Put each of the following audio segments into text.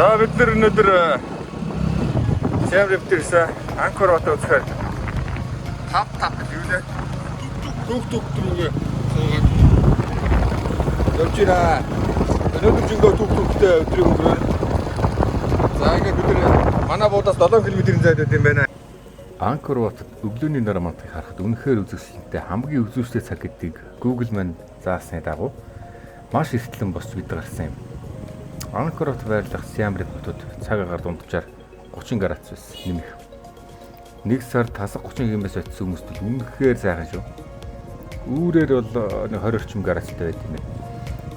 За бид нар өнөөдөр Сиам Рип дээрээс Анкор хотод үзэхээр тап гэдэг юу лээ? Түг түрүүгээ суугаад явж ирээ. Өнөөдөр жингөө түгтэй өдрийг өнгөрөөр. За ингээд бид нар манай буудаас 7 км-ийн зайд байт юм байна. Анкор хотод өглөөний нар мантыг харахад үнэхээр үзэсгэлэнтэй хамгийн үзүүштэй цаг гэдгийг Google маань заасны дагуу маш эртлэн босч бид гарсан юм. Анкор хот байрлах Сиам Рип хотод цаг агаар дунджаар 30 градус байсан нэмэх. Нэг сар тасаг 30 гэмээс очсон хүмүүст л үнэхээр сайхан шүү. Үүрээр бол 20 орчим градустай байт юм байна.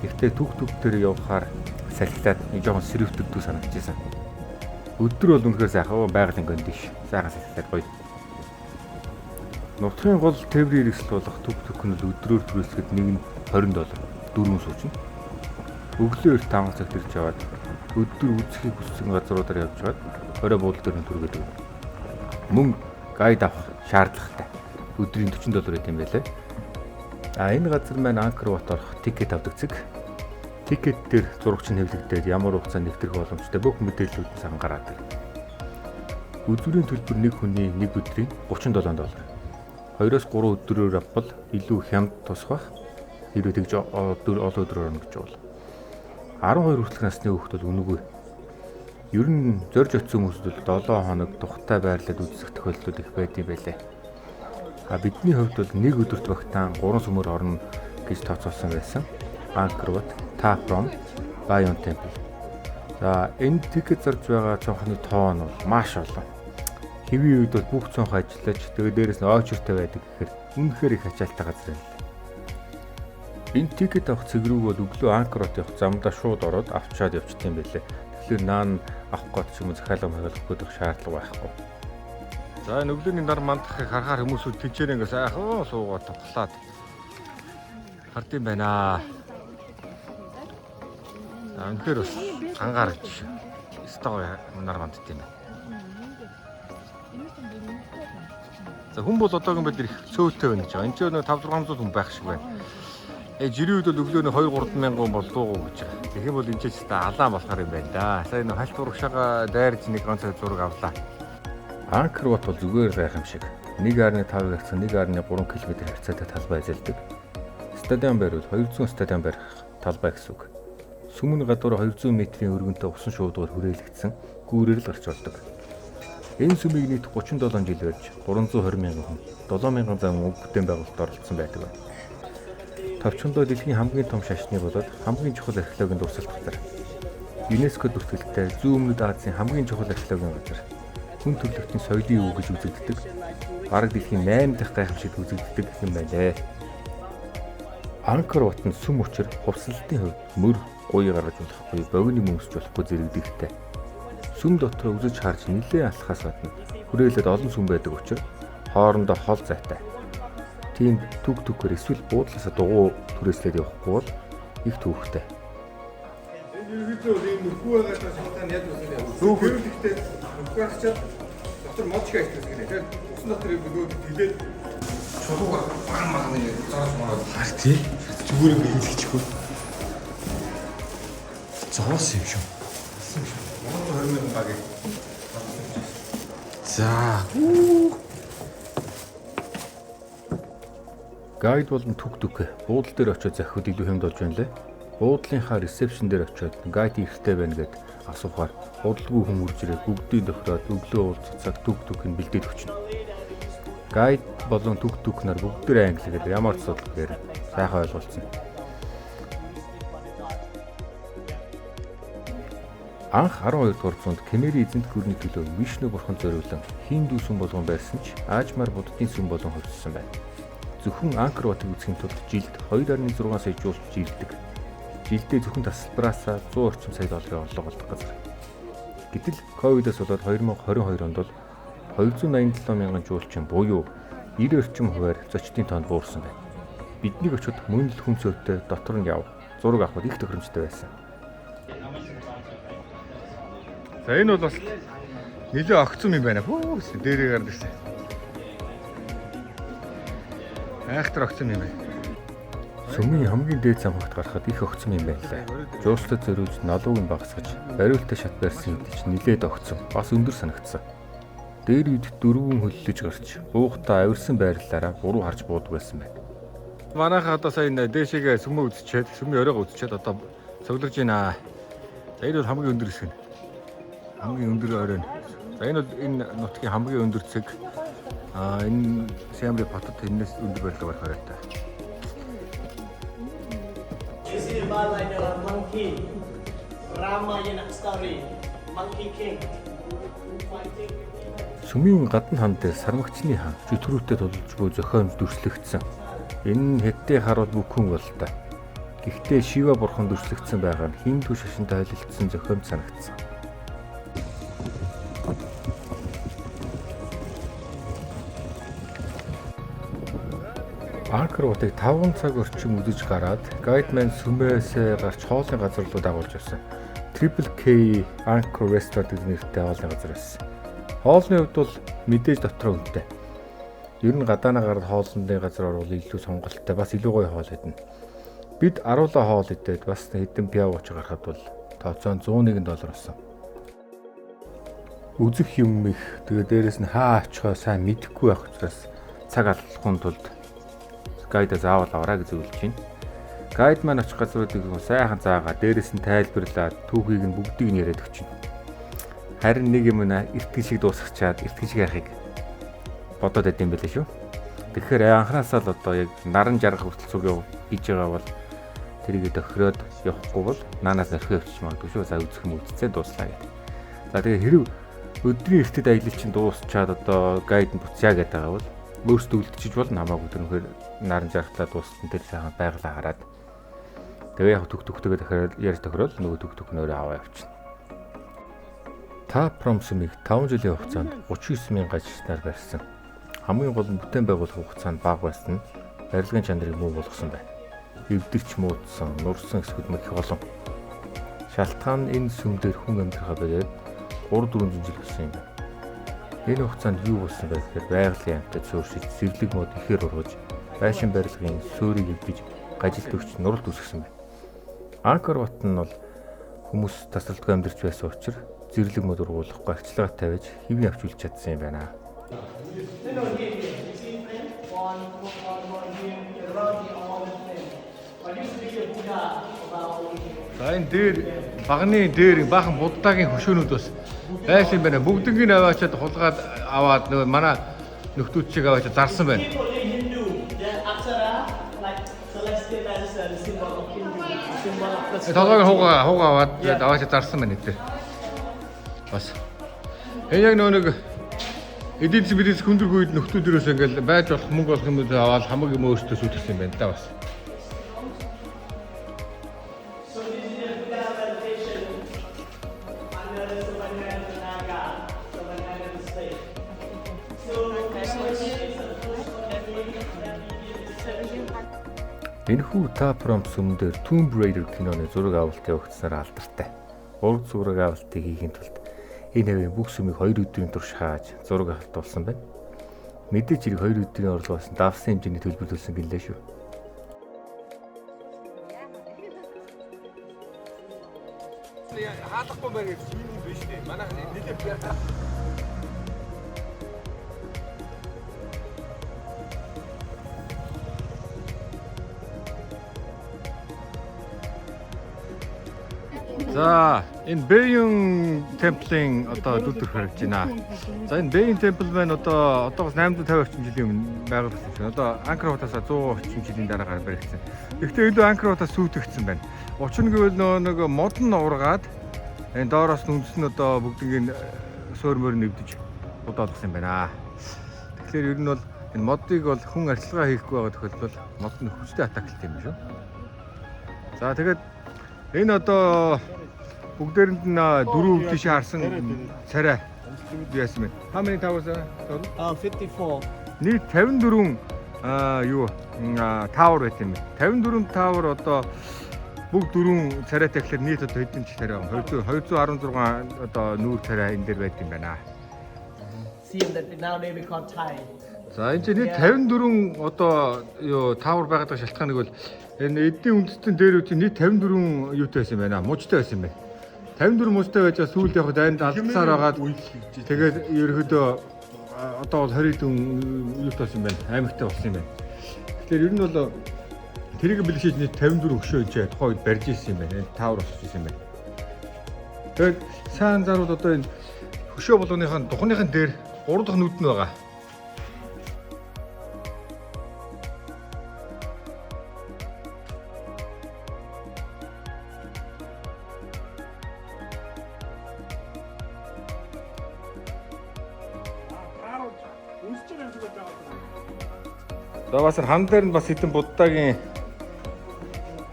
Гэхдээ түг дээр явхаар салхилаад нэг жоохон сэрвтэгдүү санагдчихсан. Өдөр бол үнэхээр сайхан байгалийн кондиш. Сайхан салхилаад гоё. Нутгийн гол тээврийн хэрэгсэл болох түг нь өдрөөр түрээсгэд нэг нь $20 дөрвөн суучна. Өглөө 5 цагт ирж яваад өдөр үзэхийг хүссэн газруудаар явж байгаад орой буудлын дээр нь түргээд өгнө. Мөн гайд авах шаардлагатай. Өдрийн $40 байт юм байлээ. Энэ газар маань Анкор хот орох тикет авдаг цэг. Тикет дээр зурагч нь хэвлэгдээд ямар хугацаанд нэвтрэх боломжтой бүх мэдээллүүд нь саган гараад байна. Үзүүрийн төлбөр нэг хүний нэг өдрийн $37. 2-3 өдрөөр авбал илүү хямд тусах хэрвээ тэгж олон өдрөөр орно гэж бол 12 хүртэлх насны хүүхэд бол үнэгүй. Ер нь зорж очсон хүмүүс бол 7 хоног тухтай байрлаад үзэх тохиолдлууд их байд юм байлээ. Бидний хувьд бол нэг өдөрт багтаан 3 сүмөр орно гэж тооцоолсон байсан. Анкор хот, Тапром, Баян темпл. За энэ тикет зарж байгаа цонхны тоон бол маш олон. Хэвийн үед бол бүх цонх ажиллаж тэгээ дээрэс нь очертой байдаг гэхээр үнэхээр их ачаалттай газар юм. Энэ тикет авах цэг рүү бол өглөө Анкор хот явах замдаа шууд ороод авчаад явчихсан юм байлээ. Тэгэхээр наан авах гот ч юм уу захиалга хийх шаардлага байхгүй. За энэ өглөөний нар мандахыг харахаар хүмүүсүүд тэнцээр ингээ сайхан суугаад тоглоод хард юм байна. Анкер бас гангаар гэж. Стоо нар мандт юм байна. За хүн бол одоогийн байдлаар их цөөлтэй байна гэж байгаа. Энд ч 500-600 хүн байх шиг байна. Жирийн үед бол өглөөний 2-3 мянган болдгоо гэж байгаа. Тэгэх юм бол энэ ч та алаан болохоор юм байна да. Сайн нэг хальт урагшаага дайрж нэг ганцаа зураг авлаа. Анкор хот бол зүгээр гайхамшиг. 1.5 гацсан 1.3 км харьцаатай талбай эзэлдэг. Стадион байр бол 200 стадион барих талбай гэсэн үг. Сүмэн гадуур 200 метрийн өргөнтэй усан шуудгаар хүрээлэгдсэн гүүрээр л гарч болдог. Энэ сүмийг нийт 37 жил барьж 320 мянган хүн 7,000 зам өв бүтээн байгуулалт оролцсон байдаг байна. Товчхондоо дэлхийн хамгийн том шашны болоод хамгийн чухал археологийн дурсгалт газар. ЮНЕСКО бүртгэлтэй зүүн өмнөд Азийн хамгийн чухал археологийн газар. Хүн төрөлхтний соёлын өв гэж үзэгддэг. Бараг дэлхийн 8 дахь гайхамшигт үзэгддэг юм байлээ. Анкор хотын сүм учир хувьсалтын хувьд мөр гуй гаргаж болохгүй, богино мөсч болохгүй зэрэгдэгтэй. Сүм дотор үзэж харж нэлээд алхахаас гадна хүрээлээд олон сүм байдаг учраас хоорондоо хол зайтай. Тийм түгээр эсвэл буудлаасаа дугуй түрээслээд явахгүй бол их төвөгтэй. Энэ видео ийм нөхөө байгаадаа суултаа яг үсээ. Нөхөө ихтэй нөхөө хачаад дотор мод шиг ажиллаж байгаа. Тэгэхээр усан дотор нөгөө тэлээд чулуугаар баг зааж мараад хар тий. Зүгээр ингэ хийчихгүй. Зоос юм шүү. Монголын 20 мянган багийг. За. Гайд болон түг буудлын дээр очиод захиуд илүү хямд болж байна лээ. Буудлынхаа ресепшн дээр очиод гайд ихтэй байна гэд асуухаар худалгүй хүн үрж ирээ бүгдийг тохироод өглөө уулзцаг түг-нь бэлдээд өгчнө. Гайд болон түг нар бүгдээр англи гэдэг ямар ч судалгаар сайхан ойлголцсон. Анх 12 дугаар зуунд Кемери эзэнт гүрний төлөө Вишну бурхан зориулан Хинду сүм болгон байрсан ч Аажмаар буддын сүм болгон хувьссан байна. Зөвхөн Анкор хотыг үзэхийн тулд жилд 2.6 сая жуулч ирдэг. Жилдээ зөвхөн тасалбараасаа 100 орчим сая долларын орлого олдог газар. Гэтэл ковидоос болоод 2022 онд бол 287 мянган жуулчин буюу 90 орчим хувиар зочдын тоонд буурсан байна. Бидний очиод мөн л хүн цөөтэй дотор нь яв. Зураг авахд их тохиромжтой байсан. За энэ бол бас нэлээд огцом юм байна. Хөө дээрээ гардаг гэсэн. Айхтар огцом юм байна. Сүмийн хамгийн дээд замхагт гарахад их огцом юм байлаа. Жууслад зөрүүж налууг нь багасгаж, бариултаа шат барьсан хэдий ч нилээд огцом, бас өндөр санагдсан. Дээр үед дөрвөн хөллөж гарч, уугтаа авирсан байрлалаараа буруу харж буудаг байсан байна. Манайха одоо сая энэ дээшээгээ сүмөө үзчихэд, сүмийн оройгоо үзчихэд одоо цоглож байна. За энэ бол хамгийн өндөр хэсэг нь. Хамгийн өндөр орой нь. За энэ бол энэ нутгийн хамгийн өндөр цэг. Энэ Сиам Рип хотод энэс өндөр байрлал байх хэрэгтэй. You see about like a monkey, Ramayana story, Monkey King, fighting. Сүмийн гадна хан дээр сармагчны хаан чөтгөрүүтэй тулж буй зохиомж дүрслэгдсэн. Энэ нь хэдтэй харуул бүхэн бол та. Гэхдээ Шива бурхан дүрслэгдсэн байгаа нь хин түш шашинтай холилдсон зохиомж санагдсан. Анкор хотыг 5 цаг орчим үдэж гараад гайдман сүмээс гарч хоолны газар руу дагуулж явсан. Triple K Anchor Restaurant гэдэг нэртэй хоолны газар байсан. Хоолны хувьд бол мэдээж дотроо үнэтэй. Ер нь гадаанаа гараад хоолны газар орвол илүү сонголттой, бас илүү гоё хоол идэнэ. Бид аруулаа хоол идээд бас хэдэн пиавууч гарахад бол тооцоон $101 болсон. Үзэх юм их тэгээ дээрэс нь хаа очихоо сайн мэдэхгүй байх учраас цаг алхахын тулд гайдаа заавал аваарай гэж зөвлөж байна. Гайд маань очих газруудыг сайхан заагаа, дээрэс нь тайлбарлаад түүхийг нь бүгдийг нь яриад өгч байна. Харин нэг юм эртгэл шиг дуусгачаад эртгэл шиг яахыг бодоод байд юм байлээ шүү. Тэгэхээр анханасаа л одоо яг наран жаргах хүртэл цуг яв хийж байгаа бол тэрийг тохироод явахгүй бол наанаас орхио явчих магадгүй шүү. За үзэх юм үзцээ дууслаа гэдэг. За тэгээ хэрэг өдрийн эртэд аялал чинь дуусчаад одоо гайд нь буцъя гэдэг байгаа бол өөрсдөө үлдчихэж бол намаагүй тэрнхээр наран жаргалаа дууссан тэр сайхан байгалаа хараад тэгээ яг түгтүгтэйгээ дахиад ярьж тохирол нөгөө түгтүгнөөрөө аваа явчихна. Та Промсмыг 5 жилийн хугацаанд 39,000 ажилчнаар барьсан. Хамгийн гол нь бүтээн байгуулах хугацаанд бага байсан нь барилгын чанарыг муу болгосон байна. Эвдэрч муудсан, нурсан эсгүүд мэх олон. Шалтгаан нь энэ сүм дээр хүн амьдрахаа болоод 3-400 жил болсон юм байна. Энэ хугацаанд юу болсон бэ гэхээр байгалийн амтад суурьшиж, зэрлэг мод ихээр ургаж, байшин барилгын суурийг эвдэж, гажилт өгч нуралт үүсгэсэн байна. Анкор бот нь бол хүмүүс тасралтгүй амьдарч байсан учраас зэрлэг мод ургуулахгүй арчилгаа тавьж хэвэн авч үлч чадсан юм байна. За энэ дээр багны дээр баахан буддагийн хөшөөнүүд бас байсан байна. Бүгднийг аваачаад хулгаад аваад нөгөө манай нөхдүүд чиг аваачаад зарсан байна. Толгойг хуугаа аваад аваачаад зарсан байна гэдэг. Бас энэ яг нэг эдийн засгийн хүндэргүй үед нөхдүүдөөс ингээл байж болох мөнгө олох юм аваад хамаг юм өөртөө сүйтгэсэн юм байна да бас. Энэхүү та Промсм дээр Tomb Raider киноны зураг авалт явагдсанаар алдартай. Ураг зураг авалтыг хийхин тулд энэ хэвийн бүх сүмийг 2 өдрийн турш хааж зураг авалт болсон байна. Мэдээж хэрэг 2 өдрийн орлогоос давсан хэмжээний төлбөр төлсөн гэлээ шүү. Хаалгахгүй байх юм биш үү? Манайх нэлээд За энэ Бэйн темплийн одоо дүрдэх харагдаж байна. За энэ Бэйн темпл маань одоогоос 850 орчим жилийн өмнө байгуулагдсан чинь одоо Анкор хотоос 100 орчим жилийн дараа баригдсан. Гэхдээ илүү Анкор хотоос сүйтгэгдсэн байна. Учир нь гэвэл нэг модон ургаад энэ доороос нүнс нь одоо бүгднийг суурмөр нэвдэж удaalгасан юм байна. Тэгэхээр ер нь бол энэ модыг бол хүн арчилгаа хийхгүй байгаа тохиолдолд мод нь хүчтэй атаклт юм шүү. За тэгээд энэ одоо бүгдээрэнд нь 4 тийш харсан царай яасан бэ? How many towers are? 54. Нийт 54 tower байт юм. 54 tower одоо бүгд 4 царайтай гэхэлэр нийт одоо хэдэн ч царай? 216 одоо нүүр царай энэ дээр байт юм байна. same that now they become Thai. За энэ чинь 54 одоо юу таавар байгаад байгаа шалтгааныг бол энэ эдийн үндэстэн дээрүүд нийт 54 юутай байсан юм байна. Мужтай байсан юм байна. 54 мужтай байж сүүлд яг дайнд алдсаар байгаад тэгээд ерөөдөө одоо бол 20 дэн юутай болсон юм байна. Аймагтай болсон юм байна. Тэгэхээр ер нь бол тэрийг бэлгшээж нийт 54 өшөө энэ тухайн үед барьж ирсэн юм байна. Таавар болчихсон юм байна. Тэгээд сайн зарууд одоо энэ хөшөө болгоныхаа духныхын дээр 3 дахь нүд нь байгаа. За бас хан дээр нь бас хэдэн буддагийн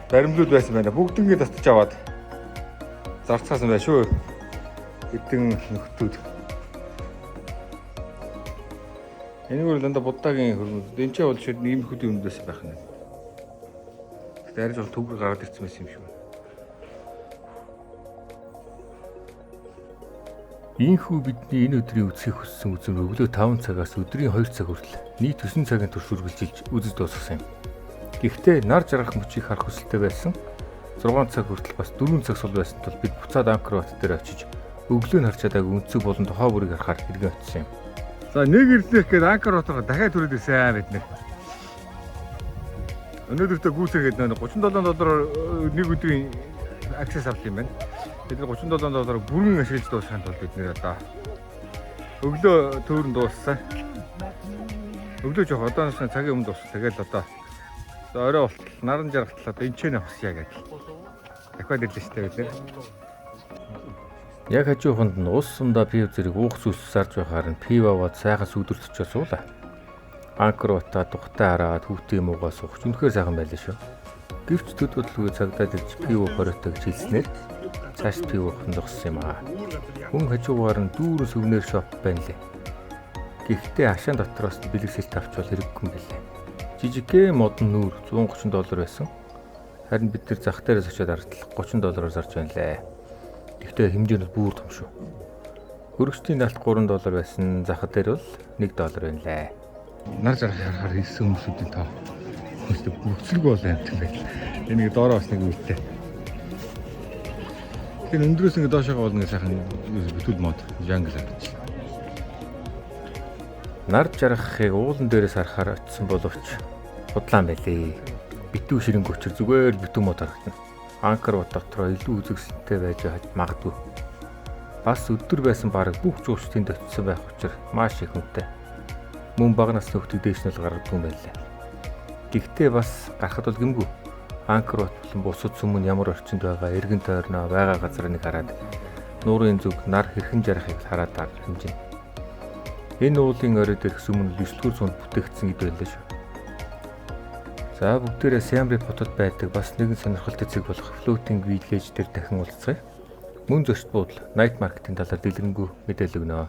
баримлууд байсан байна. Бүгднийг татчих аваад зарцгаасан байна шүү. Хэдэн нөхдүүд. Энийг бол дандаа буддагийн хөрмөд. Энд ч бол шид иймэрхүү юмдээс байх нь. Тэгтээ арай жоо төгөр гараад ирсэн байсан юм шүү. Ийхүү бидний энэ өдрийн үзхийг хүссэн үзм өглөө 5 цагаас өдрийн 2 цаг хүртэл нийт 9 цагийн турш үргэлжилж үзэж дуусгасан юм. Гэхдээ нар жаргах мөчийг харах хүсэлтэй байсан 6 цаг хүртэл бас 4 цаг сул байсан тул бид буцаад Анкор бат дээр очиж өглөө нь харчаадаг өнцөг болон тухай бүрийг харахаар хэрэгэн очсон юм. За нэг ирлэх гээд Анкор батгаа дахиад түрээд ирсэн бид нэр. Өнөөдөртөө гүйсэргээд $37 нэг өдрийн аксес авсан юм байна. Бид $37 бүрэн ашиглаж дуусгахын тулд бид нэр одоо өглөө төөрн дууссан. Өглөө жоох одооноос цагийн өмнө дууссан. Тэгэл одоо орой болтол наран жаргалтал одоо энэ ч нэ авсъя гэдэг. Дахиад ирлээ штэ бид нэр. Яг хажууханд нь ус сундаа пив зэрэг уух сүс сарж байхаар нь пив аваад сайхан сүдэртчээ суулаа. Анкор батаа тухтай хараад хүүтийн муугаа суух үнэхээр сайхан байлаа шүү. Гэвч төд бодлого цагдаад ирж пив хориотой гэж хэлснээр цааш пив уух зогссон юм аа. Хүн хажуугаар нь дүүрэн сүвнэр шоп байна лээ. Гэхдээ хашаан дотроос бэлгэсэлт авчвал хэрэггүй юм билээ. Жижигхэн модон нүүр $130 байсан. Харин бид тэр зах дээрээс очиод ардтал $30 зарж байна лээ. Гэхдээ хэмжээ нь бүр том шүү. Хөргөчтийн далд $3 байсан. Зах дээр бол $1 байна лээ. Нар жаргах харахаар хэлсэн хүмүүсийн тоо. Өөртөө бүцэлгүй бол амт юм байна. Энийг доороо бас нэг үлдээ. Тэгэхээр өндрөөс ингэ доошоо бол ингэ сайхан бүтүүл мод жангл авч. Нар жаргахыг уулан дээрээс харахаар очисон боловч худлаан байлээ. Битүү ширэнг өчр зүгээр битүү мод харагдана. Анкор бот дотроо илүү үзэгсэлтэй байж магадгүй. Бас өдөр байсан баг бүх жуулч тэнд очисон байх учраас маш их хүнтэй. Мөн бага насны хүүхдүүд дээш нь л гаргадаг юм байлаа. Гэхдээ бас гарахад бол гэмгүй. Анкор бот болон бусад сүмэн ямар орчинд байгаа, эргэн тойрноо байгаа газрыг хараад нуурын зүг нар хэрхэн жарахыг хараад хэмжинэ. Энэ уулын орой дээрх сүмэн 9-р зуунд бүтээгдсэн гэдэг байлаа шүү. За бүгдээрээ Siem Reap хотод байдаг бас нэгэн сонирхолтой зэг болох Floating Village дээр дахин уулзъя. Мөн зочд буудал Night Market-ийн талаар дэлгэрэнгүй мэдээлэл өгнө.